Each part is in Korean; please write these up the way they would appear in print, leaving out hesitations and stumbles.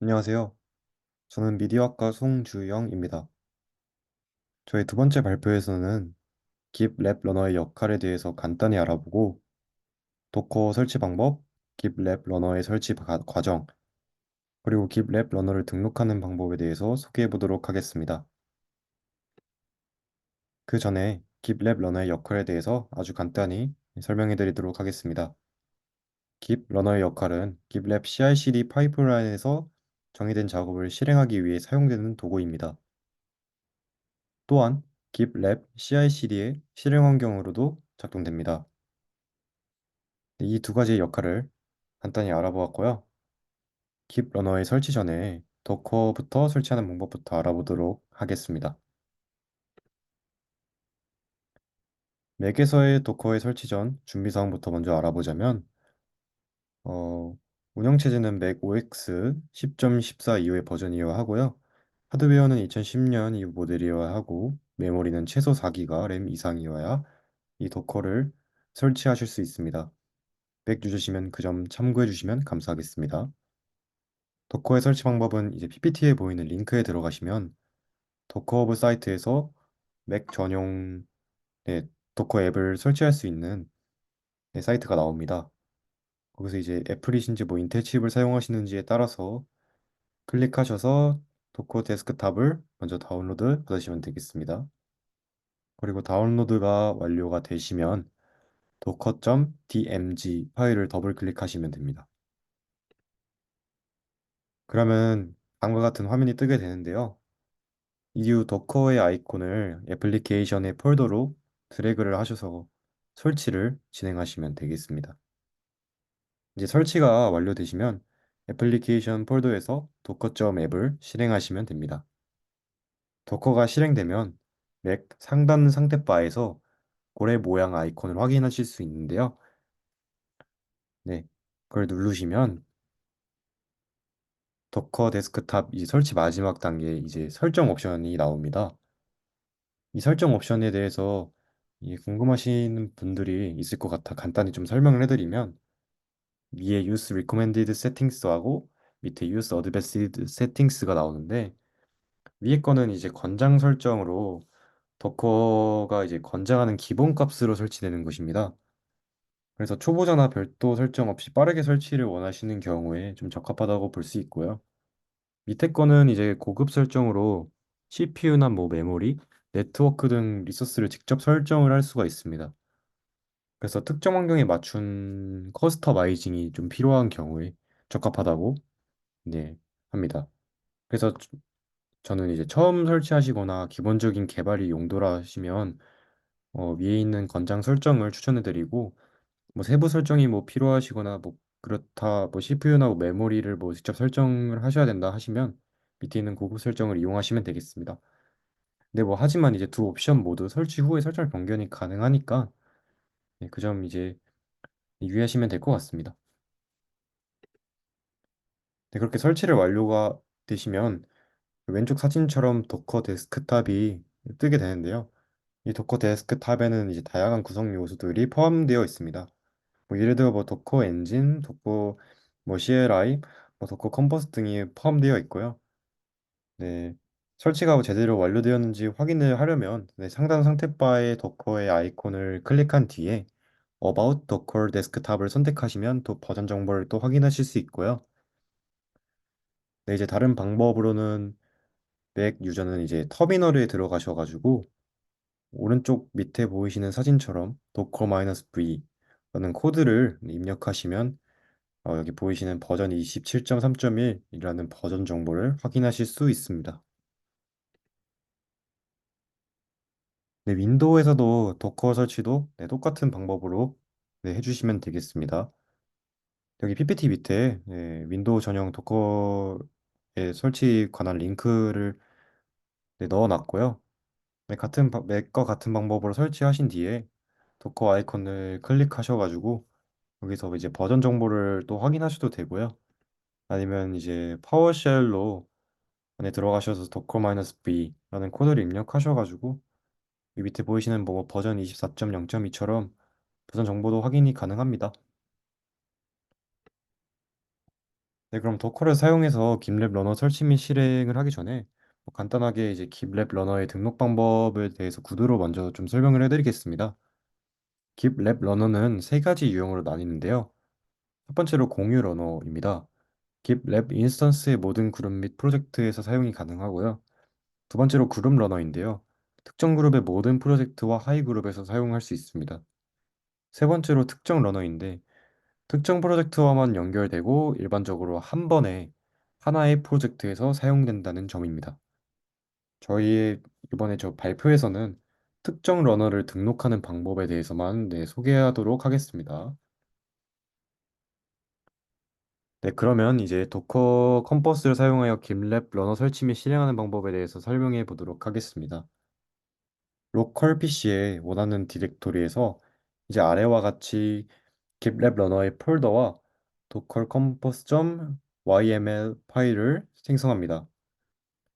안녕하세요. 저는 미디어학과 송주영입니다. 저희 두 번째 발표에서는 깁랩 러너의 역할에 대해서 간단히 알아보고 도커 설치 방법, 깁랩 러너의 설치 과정, 그리고 깁랩 러너를 등록하는 방법에 대해서 소개해 보도록 하겠습니다. 그 전에 깁랩 러너의 역할에 대해서 아주 간단히 설명해 드리도록 하겠습니다. 깁 러너의 역할은 깁랩 CI/CD 파이프라인에서 정의된 작업을 실행하기 위해 사용되는 도구입니다. 또한 깁랩 CI/CD의 실행 환경으로도 작동됩니다. 이 두 가지의 역할을 간단히 알아보았고요. 깁 러너의 설치 전에 도커부터 설치하는 방법부터 알아보도록 하겠습니다. 맥에서의 도커의 설치 전 준비 사항부터 먼저 알아보자면 어, 운영체제는 맥 OX 10.14 이후의 버전이어야 하고요. 하드웨어는 2010년 이후 모델이어야 하고 메모리는 최소 4기가 램 이상이어야 이 도커를 설치하실 수 있습니다. 맥 유저시면 그 점 참고해 주시면 감사하겠습니다. 도커의 설치 방법은 이제 PPT에 보이는 링크에 들어가시면 도커 브 사이트에서 맥 전용 네, 도커 앱을 설치할 수 있는 사이트가 나옵니다. 거기서 이제 애플이신지 뭐 인텔 칩을 사용하시는지에 따라서 클릭하셔서 도커 데스크탑을 먼저 다운로드 받으시면 되겠습니다. 그리고 다운로드가 완료가 되시면 docker.dmg 파일을 더블 클릭하시면 됩니다. 그러면 다음과 같은 화면이 뜨게 되는데요. 이후 도커의 아이콘을 애플리케이션의 폴더로 드래그를 하셔서 설치를 진행하시면 되겠습니다. 이제 설치가 완료되시면 애플리케이션 폴더에서 docker.app을 실행하시면 됩니다. 도커가 실행되면 맥 상단 상태 바에서 고래 모양 아이콘을 확인하실 수 있는데요. 네, 그걸 누르시면 도커 데스크탑 이 설치 마지막 단계 이제 설정 옵션이 나옵니다. 이 설정 옵션에 대해서 궁금하신 분들이 있을 것 같아 간단히 좀 설명을 해드리면 위에 Use Recommended Settings하고 밑에 Use Advanced Settings가 나오는데 위에 거는 이제 권장 설정으로 도커가 이제 권장하는 기본 값으로 설치되는 것입니다. 그래서 초보자나 별도 설정 없이 빠르게 설치를 원하시는 경우에 좀 적합하다고 볼 수 있고요. 밑에 거는 이제 고급 설정으로 CPU나 뭐 메모리, 네트워크 등 리소스를 직접 설정을 할 수가 있습니다. 그래서 특정 환경에 맞춘 커스터마이징이 좀 필요한 경우에 적합하다고 네, 합니다. 그래서 저는 이제 처음 설치하시거나 기본적인 개발이 용도라 하시면 위에 있는 권장 설정을 추천해드리고 뭐 세부 설정이 뭐 필요하시거나 뭐 그렇다 뭐 CPU나 뭐 메모리를 뭐 직접 설정을 하셔야 된다 하시면 밑에 있는 고급 설정을 이용하시면 되겠습니다. 근데 뭐 하지만 이제 두 옵션 모두 설치 후에 설정 변경이 가능하니까 네, 그 점 이제 유의하시면 될 것 같습니다. 네, 그렇게 설치를 완료가 되시면 왼쪽 사진처럼 도커 데스크탑이 뜨게 되는데요. 이 도커 데스크탑에는 이제 다양한 구성 요소들이 포함되어 있습니다. 뭐 예를 들어 뭐 도커 엔진, 도커 뭐 CLI, 뭐 도커 컴포스 등이 포함되어 있고요. 네, 설치가 제대로 완료되었는지 확인을 하려면 네, 상단 상태바의 도커의 아이콘을 클릭한 뒤에 About Docker Desktop을 선택하시면 또 버전 정보를 또 확인하실 수 있고요. 네, 이제 다른 방법으로는 맥 유저는 이제 터미널에 들어가셔가지고 오른쪽 밑에 보이시는 사진처럼 docker-v 라는 코드를 입력하시면 여기 보이시는 버전 27.3.1이라는 버전 정보를 확인하실 수 있습니다. 네, 윈도우에서도 도커 설치도 네, 똑같은 방법으로 네, 해주시면 되겠습니다. 여기 PPT 밑에 네, 윈도우 전용 도커의 설치 관한 링크를 네, 넣어놨고요. 네, 맥과 같은 방법으로 설치하신 뒤에 도커 아이콘을 클릭하셔가지고 여기서 이제 버전 정보를 또 확인하셔도 되고요. 아니면 이제 파워쉘로 안에 들어가셔서 docker-v라는 코드를 입력하셔가지고 이 밑에 보이시는 뭐 버전 24.0.2처럼 버전 정보도 확인이 가능합니다. 네, 그럼 도커를 사용해서 깁랩 러너 설치 및 실행을 하기 전에 뭐 간단하게 이제 깁랩 러너의 등록 방법에 대해서 구도로 먼저 좀 설명을 해드리겠습니다. 깁랩 러너는 세 가지 유형으로 나뉘는데요. 첫 번째로 공유 러너입니다. 깁랩 인스턴스의 모든 그룹 및 프로젝트에서 사용이 가능하고요. 두 번째로 그룹 러너인데요. 특정 그룹의 모든 프로젝트와 하위 그룹에서 사용할 수 있습니다. 세 번째로 특정 러너인데 특정 프로젝트와만 연결되고 일반적으로 한 번에 하나의 프로젝트에서 사용된다는 점입니다. 저희 이번에 저 발표에서는 특정 러너를 등록하는 방법에 대해서만 소개하도록 하겠습니다. 네, 그러면 이제 도커 컴퍼스를 사용하여 깁랩 러너 설치 및 실행하는 방법에 대해서 설명해 보도록 하겠습니다. 로컬 PC에 원하는 디렉토리에서 이제 아래와 같이 깁랩 러너의 폴더와 docker compose.yml 파일을 생성합니다.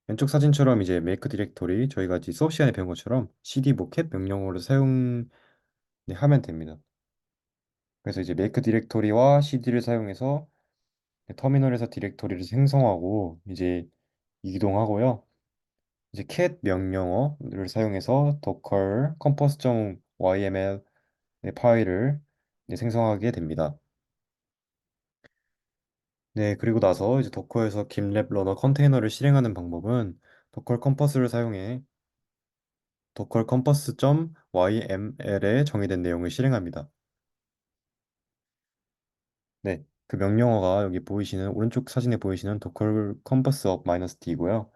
왼쪽 사진처럼 이제 make 디렉토리 저희가 이제 수업 시간에 배운 것처럼 cd vocap 명령어를 사용하면 됩니다. 그래서 이제 make 디렉토리와 cd를 사용해서 터미널에서 디렉토리를 생성하고 이제 이동하고요. 이제 cat 명령어를 사용해서 docker compose.yml 파일을 생성하게 됩니다. 네, 그리고 나서 이제 도커에서 깁랩 러너 컨테이너를 실행하는 방법은 도커 컴퍼스를 사용해 도커 컴퍼스.yml에 정의된 내용을 실행합니다. 네, 그 명령어가 여기 보이시는 오른쪽 사진에 보이시는 도커 컴퍼스 업 마이너스 t이고요.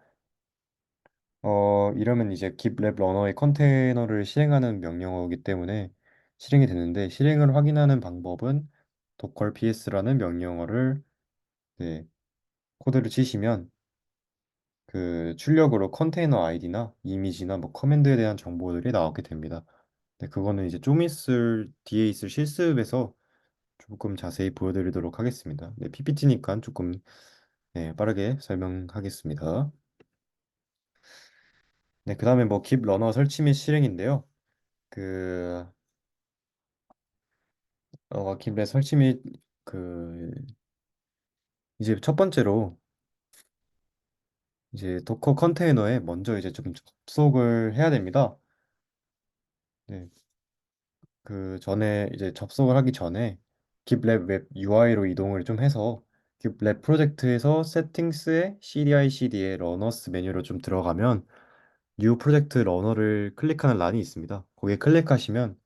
이러면 이제 깁랩 러너의 컨테이너를 실행하는 명령어이기 때문에 실행이 되는데 실행을 확인하는 방법은 docker ps라는 명령어를 네, 코드를 치시면 그 출력으로 컨테이너 아이디나 이미지나 뭐 커맨드에 대한 정보들이 나오게 됩니다. 네, 그거는 이제 좀 뒤에 있을 실습에서 조금 자세히 보여드리도록 하겠습니다. 네, PPT니까 조금 빠르게 설명하겠습니다. 네, 그 다음에 뭐 깁 러너 설치 및 실행인데요. 그 깁의 설치 및 그 이제 첫 번째로 이제 도커 컨테이너에 먼저 이제 좀 접속을 해야 됩니다. 네, 그 전에 이제 접속을 하기 전에 깁랩 웹 UI로 이동을 좀 해서 깁랩 프로젝트에서 세팅스에 CDI/CD의 러너스 메뉴로 좀 들어가면 뉴 프로젝트 러너를 클릭하는 란이 있습니다. 거기에 클릭하시면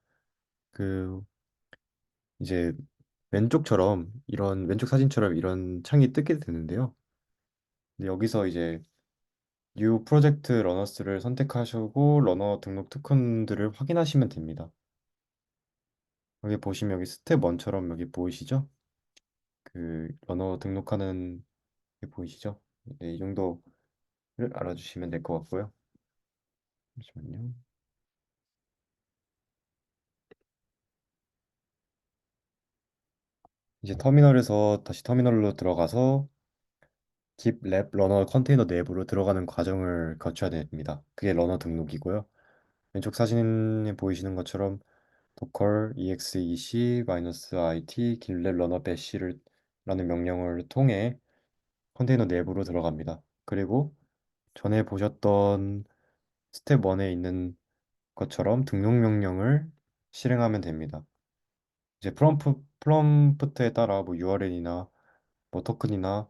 그 이제 왼쪽 사진처럼 이런 창이 뜨게 되는데요. 근데 여기서 이제 뉴 프로젝트 러너스를 선택하시고 러너 등록 토큰들을 확인하시면 됩니다. 여기 보시면 여기 스텝 1처럼 여기 보이시죠? 그 러너 등록하는 게 보이시죠? 네, 이 정도를 알아주시면 될 것 같고요. 잠시만요. 이제 터미널에서 다시 터미널로 들어가서 깁랩 러너 컨테이너 내부로 들어가는 과정을 거쳐야 됩니다. 그게 러너 등록이고요. 왼쪽 사진에 보이시는 것처럼 docker exec-it 깁랩 러너 배시를 라는 명령을 통해 컨테이너 내부로 들어갑니다. 그리고 전에 보셨던 스텝 1에 있는 것처럼 등록 명령을 실행하면 됩니다. 이제 프롬프트에 따라 뭐 URL이나 뭐 토큰이나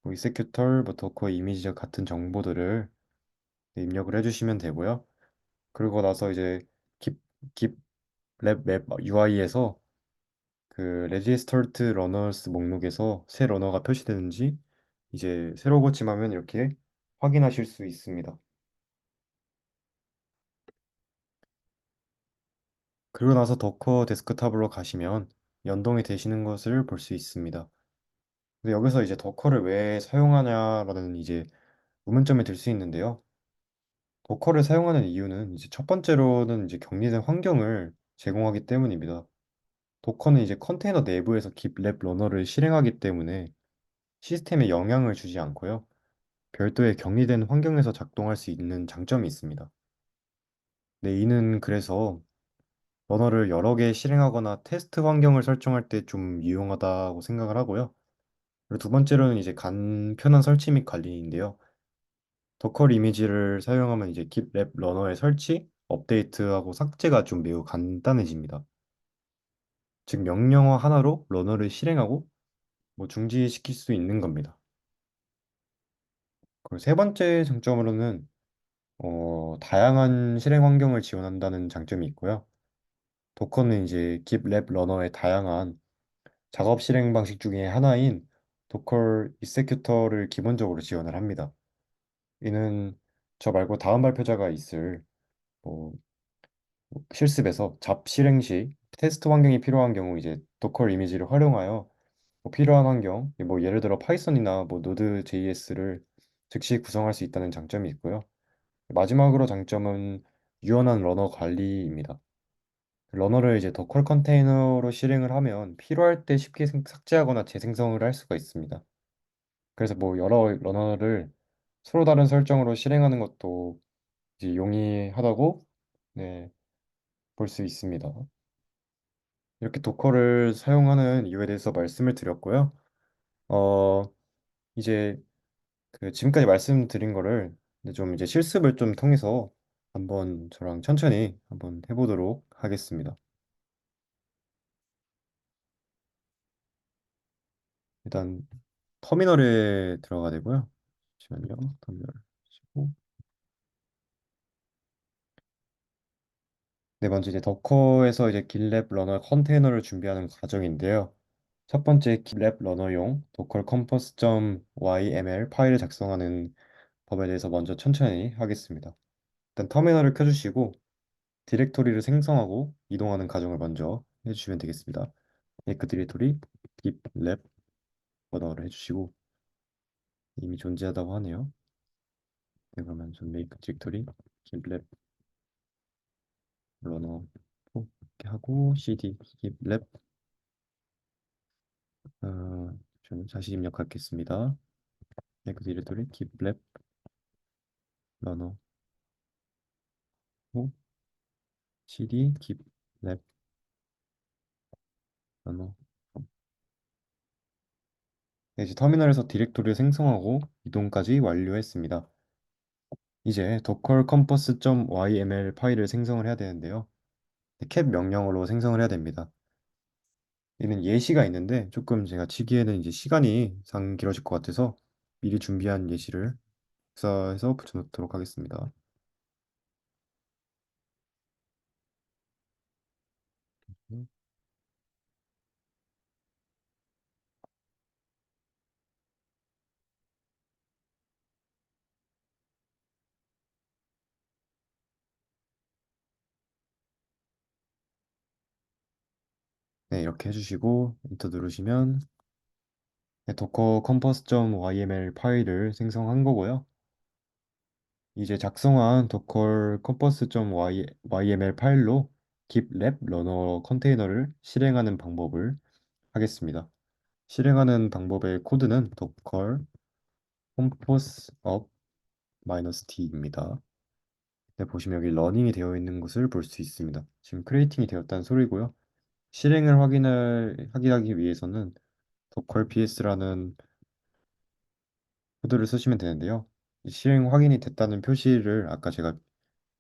뭐 executor, 뭐 도커 이미지와 같은 정보들을 입력을 해주시면 되고요. 그리고 나서 이제 깁, 깁랩 맵 UI에서 그 registered runners 목록에서 새 러너가 표시되는지 이제 새로 고침하면 이렇게 확인하실 수 있습니다. 그리고 나서 도커 데스크탑으로 가시면 연동이 되시는 것을 볼 수 있습니다. 근데 여기서 이제 도커를 왜 사용하냐라는 이제 의문점이 들 수 있는데요. 도커를 사용하는 이유는 이제 첫 번째로는 이제 격리된 환경을 제공하기 때문입니다. 도커는 이제 컨테이너 내부에서 깁랩 러너를 실행하기 때문에 시스템에 영향을 주지 않고요. 별도의 격리된 환경에서 작동할 수 있는 장점이 있습니다. 네, 이는 그래서 러너를 여러 개 실행하거나 테스트 환경을 설정할 때 좀 유용하다고 생각을 하고요. 그리고 두 번째로는 이제 간편한 설치 및 관리인데요. 도커 이미지를 사용하면 이제 깁랩 러너의 설치, 업데이트하고 삭제가 좀 매우 간단해집니다. 즉 명령어 하나로 러너를 실행하고 뭐 중지시킬 수 있는 겁니다. 그리고 세 번째 장점으로는 다양한 실행 환경을 지원한다는 장점이 있고요. 도커는 이제 깁랩 러너의 다양한 작업 실행 방식 중에 하나인 도커 이세큐터를 기본적으로 지원을 합니다. 이는 저 말고 다음 발표자가 있을 뭐 실습에서 잡 실행 시 테스트 환경이 필요한 경우 이제 도커 이미지를 활용하여 뭐 필요한 환경, 뭐 예를 들어 파이썬이나 뭐 노드 JS를 즉시 구성할 수 있다는 장점이 있고요. 마지막으로 장점은 유연한 러너 관리입니다. 러너를 이제 도커 컨테이너로 실행을 하면 필요할 때 쉽게 삭제하거나 재생성을 할 수가 있습니다. 그래서 뭐 여러 러너를 서로 다른 설정으로 실행하는 것도 이제 용이하다고 네, 볼 수 있습니다. 이렇게 도커를 사용하는 이유에 대해서 말씀을 드렸고요. 어, 이제 그 지금까지 말씀드린 거를 이제 좀 이제 실습을 좀 통해서 한번 저랑 천천히 한번 해보도록 하겠습니다. 일단 터미널에 들어가 되고요. 잠시만요. 터미널 치고 네 번째 이제 더커에서 이제 길랩 러너 컨테이너를 준비하는 과정인데요. 첫 번째 길랩 러너용 도커 컴포스.yml 파일을 작성하는 법에 대해서 먼저 천천히 하겠습니다. 일단 터미널을 켜주시고 디렉토리를 생성하고 이동하는 과정을 먼저 해주시면 되겠습니다. 그 디렉토리 gitLab 번호를 해주시고 이미 존재하다고 하네요. 네, 그러면 전 make 디렉토리 gitlab 러너 이렇게 하고 cd gitlab 저는 다시 입력하겠습니다. make 디렉토리 gitlab 러너 cd gitlab 러너 네, 이제 터미널에서 디렉토리를 생성하고 이동까지 완료했습니다. 이제 docker compass.yml 파일을 생성을 해야 되는데요. cat 명령어로 생성을 해야 됩니다. 얘는 예시가 있는데 조금 제가 치기에는 이제 시간이 상 길어질 것 같아서 미리 준비한 예시를 복사해서 붙여놓도록 하겠습니다. 네, 이렇게 해주시고 엔터 누르시면 네, docker compass.yml 파일을 생성한 거고요. 이제 작성한 docker compass.yml 파일로 gitlab 러너 컨테이너를 실행하는 방법을 하겠습니다. 실행하는 방법의 코드는 docker compose of -t입니다. 네, 보시면 여기 러닝이 되어 있는 것을 볼 수 있습니다. 지금 크리에이팅이 되었다는 소리고요. 실행을 확인하기 위해서는 docker ps라는 코드를 쓰시면 되는데요. 이 실행 확인이 됐다는 표시를 아까 제가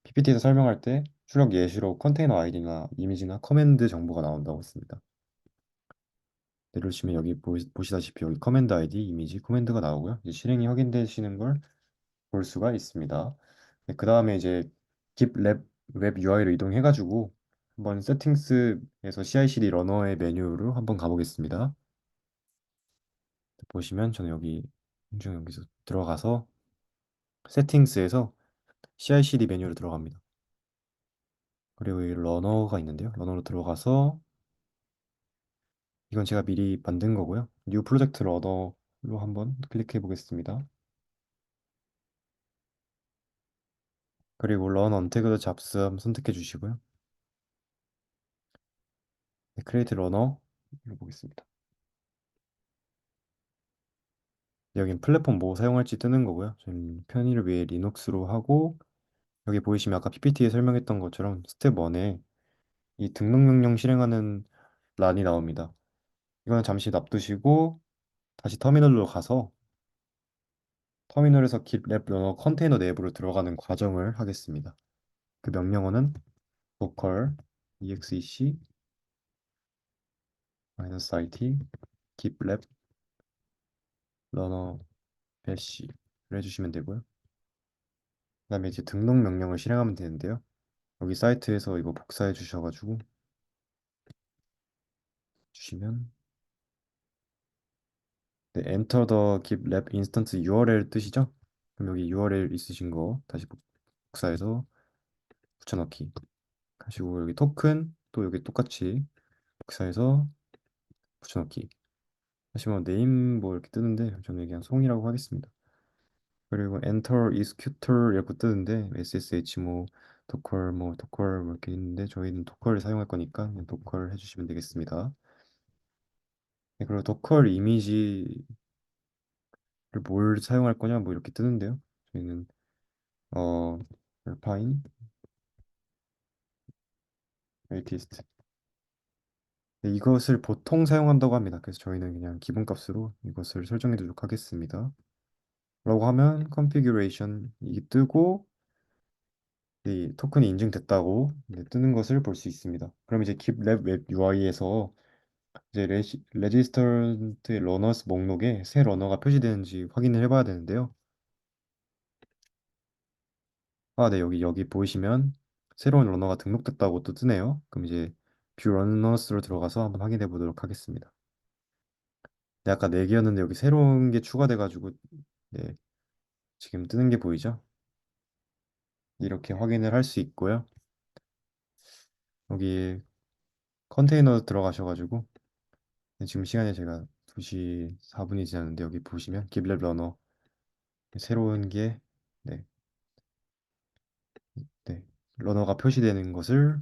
PPT에서 설명할 때 출력 예시로 컨테이너 아이디나 이미지나 커맨드 정보가 나온다고 했습니다. 내려오시면 여기 보시다시피 여기 커맨드 아이디, 이미지, 코맨드가 나오고요. 이제 실행이 확인되시는 걸 볼 수가 있습니다. 네, 그 다음에 이제 GitLab 웹 UI로 이동해가지고 한번 세팅스에서 CI/CD 러너의 메뉴로 한번 가보겠습니다. 보시면 저는 여기서 들어가서 세팅스에서 CI/CD 메뉴로 들어갑니다. 그리고 이 러너가 있는데요. 러너로 들어가서 이건 제가 미리 만든 거고요. New 프로젝트 러너로 한번 클릭해 보겠습니다. 그리고 Run Untagged Jobs 한번 선택해 주시고요. 네, Create Runner 해보겠습니다. 여긴 플랫폼 뭐 사용할지 뜨는 거고요. 저는 편의를 위해 리눅스로 하고 여기 보이시면 아까 PPT에 설명했던 것처럼 스텝 1에 이 등록 명령 실행하는 란이 나옵니다. 이거는 잠시 놔두시고 다시 터미널로 가서 터미널에서 깃랩 러너 컨테이너 내부로 들어가는 과정을 하겠습니다. 그 명령어는 local exec -it 깃랩 러너 배시를 해주시면 되고요. 그다음에 이제 등록 명령을 실행하면 되는데요. 여기 사이트에서 이거 복사해 주셔가지고 주시면 네, enter the gitlab instance URL 뜻이죠? 그럼 여기 URL 있으신 거 다시 복사해서 붙여넣기 하시고 여기 토큰 또 여기 똑같이 복사해서 붙여넣기 하시면 네임 뭐 이렇게 뜨는데 저는 그냥 송이라고 하겠습니다. 그리고 enter executor 이렇게 뜨는데 SSH 뭐 도컬 뭐 도컬 뭐 이렇게 있는데 저희는 도컬을 사용할 거니까 그냥 도컬 해주시면 되겠습니다. 네, 그리고 도컬 이미지를 뭘 사용할 거냐 뭐 이렇게 뜨는데요. 저희는 알파인 웨이티스트 이것을 보통 사용한다고 합니다. 그래서 저희는 그냥 기본값으로 이것을 설정해 두도록 하겠습니다. 라고 하면 configuration 이 뜨고 이 토큰이 인증됐다고 이제 뜨는 것을 볼 수 있습니다. 그럼 이제 GitLab 웹 UI에서 이제 registered runners 목록에 새 러너가 표시되는지 확인을 해봐야 되는데요. 아, 네, 여기 보이시면 새로운 러너가 등록됐다고 또 뜨네요. 그럼 이제 view runners로 들어가서 한번 확인해 보도록 하겠습니다. 네, 아까 4개였는데 여기 새로운 게 추가돼가지고 네, 지금 뜨는 게 보이죠? 이렇게 확인을 할 수 있고요. 여기 컨테이너 들어가셔가지고 네, 지금 시간이 제가 2시 4분이 지났는데 여기 보시면 기블랩 러너 새로운 게 네, 네, 러너가 표시되는 것을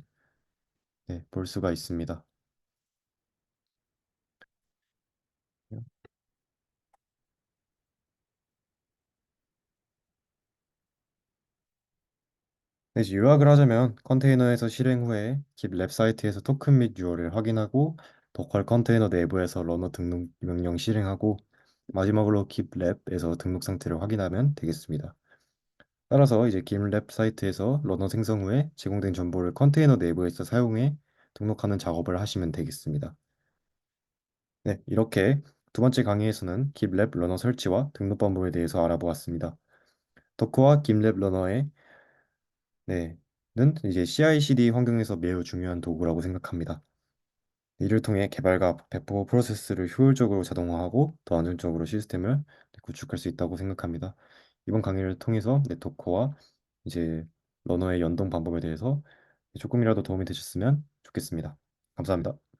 네, 볼 수가 있습니다. 네, 이제 요약을 하자면 컨테이너에서 실행 후에 깁랩 사이트에서 토큰 및 URL 확인하고 도컬 컨테이너 내부에서 러너 등록 명령 실행하고 마지막으로 깁랩에서 등록 상태를 확인하면 되겠습니다. 따라서 이제 깁랩 사이트에서 러너 생성 후에 제공된 정보를 컨테이너 내부에서 사용해 등록하는 작업을 하시면 되겠습니다. 네, 이렇게 두 번째 강의에서는 깁랩 러너 설치와 등록 방법에 대해서 알아보았습니다. 도커와 깁랩 러너의 네, 는 이제 CI/CD 환경에서 매우 중요한 도구라고 생각합니다. 이를 통해 개발과 배포 프로세스를 효율적으로 자동화하고 더 안정적으로 시스템을 구축할 수 있다고 생각합니다. 이번 강의를 통해서 네트워크와 이제 러너의 연동 방법에 대해서 조금이라도 도움이 되셨으면 좋겠습니다. 감사합니다.